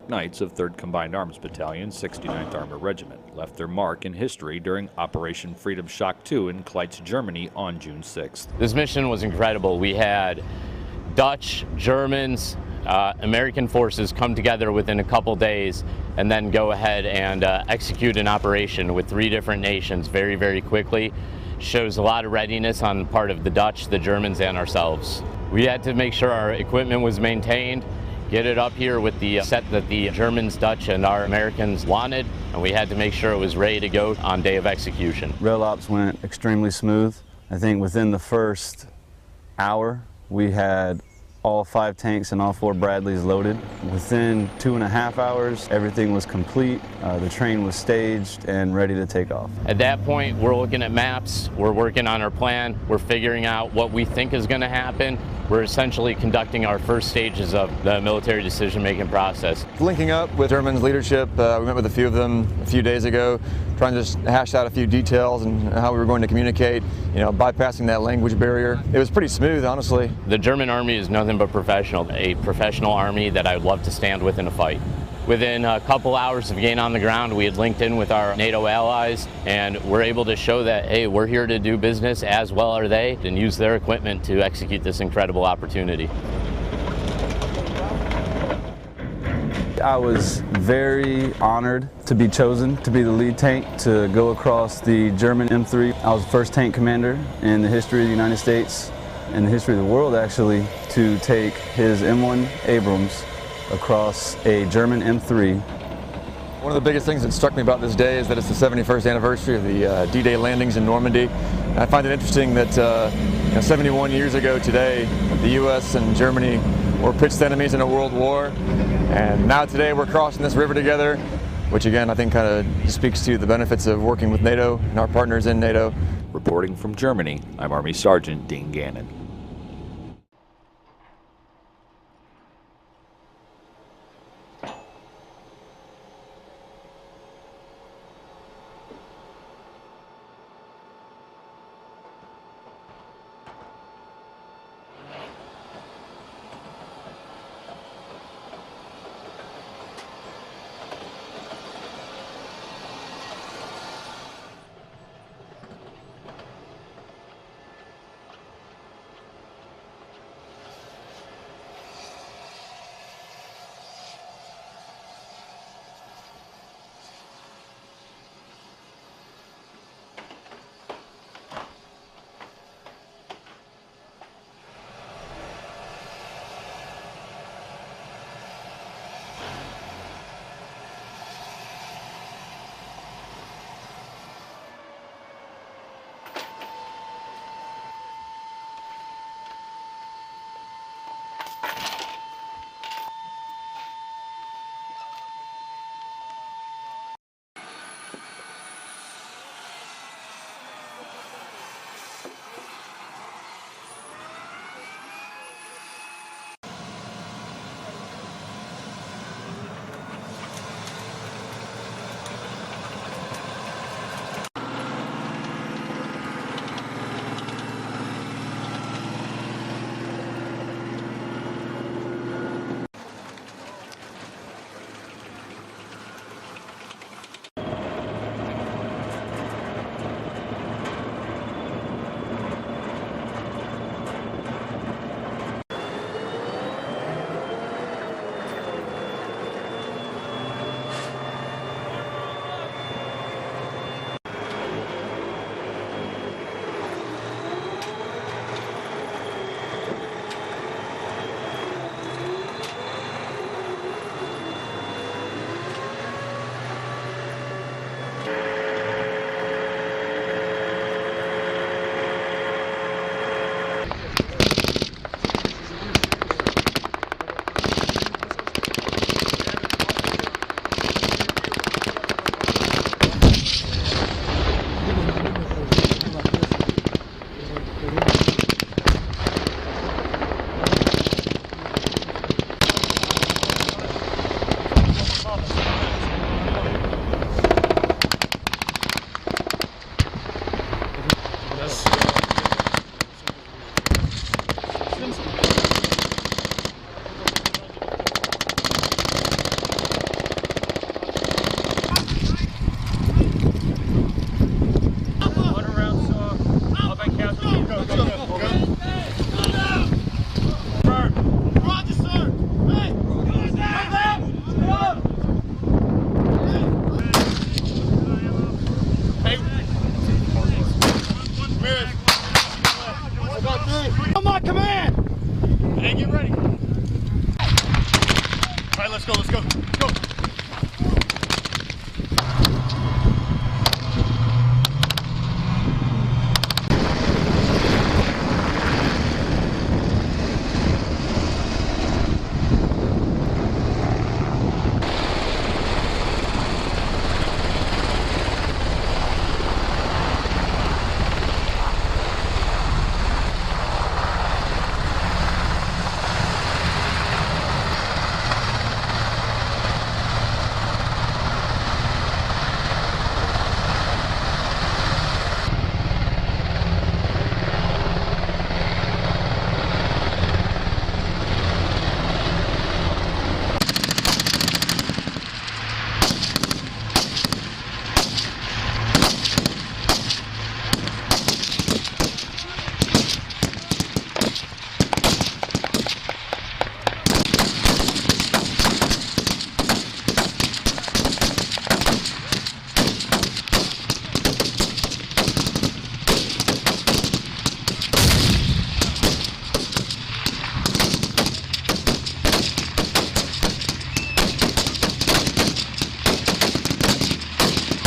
Knights of 3rd Combined Arms Battalion, 69th Armored Regiment, left their mark in history during Operation Freedom Shock 2 in Kleitz, Germany on June 6th. This mission was incredible. We had Dutch, Germans, American forces come together within a couple days and then go ahead and execute an operation with 3 different nations very, very quickly. Shows a lot of readiness on the part of the Dutch, the Germans, and ourselves. We had to make sure our equipment was maintained, get it up here with the set that the Germans, Dutch, and our Americans wanted, and we had to make sure it was ready to go on day of execution. Rail ops went extremely smooth. I think within the first hour, we had all 5 tanks and all 4 Bradleys loaded. Within 2.5 hours, everything was complete. The train was staged and ready to take off. At that point, we're looking at maps, we're working on our plan, we're figuring out what we think is going to happen. We're essentially conducting our first stages of the military decision-making process. Linking up with German leadership, we met with a few of them a few days ago, trying to just hash out a few details and how we were going to communicate, bypassing that language barrier. It was pretty smooth, honestly. The German army is nothing but professional, a professional army that I'd love to stand with in a fight. Within a couple hours of getting on the ground, we had linked in with our NATO allies, and we're able to show that, hey, we're here to do business, as well are they, and use their equipment to execute this incredible opportunity. I was very honored to be chosen to be the lead tank to go across the German M3. I was the first tank commander in the history of the United States, in the history of the world actually, to take his M1 Abrams across a German M3. One of the biggest things that struck me about this day is that it's the 71st anniversary of the D-Day landings in Normandy. And I find it interesting that 71 years ago today, the U.S. and Germany were pitched enemies in a world war. And now today we're crossing this river together, which again I think kind of speaks to the benefits of working with NATO and our partners in NATO. Reporting from Germany, I'm Army Sergeant Dean Gannon. let's go, let's go. Go.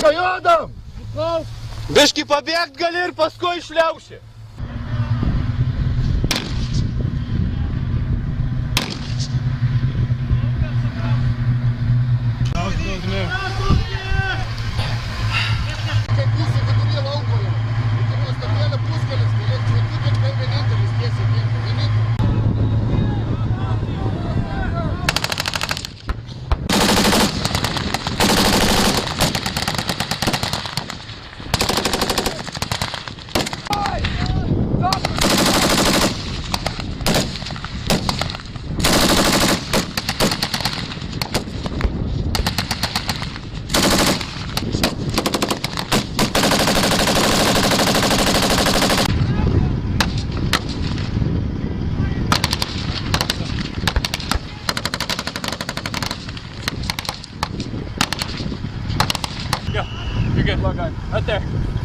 Jodam! Biški pabėgt gali ir paskui išliauši. Kaip jūsų viduryje laukoje. Iki nustatėlė puskelis, galėtų matyti, tai vienintelis tiesiai tiek. Vienintelis. You're good. Right there.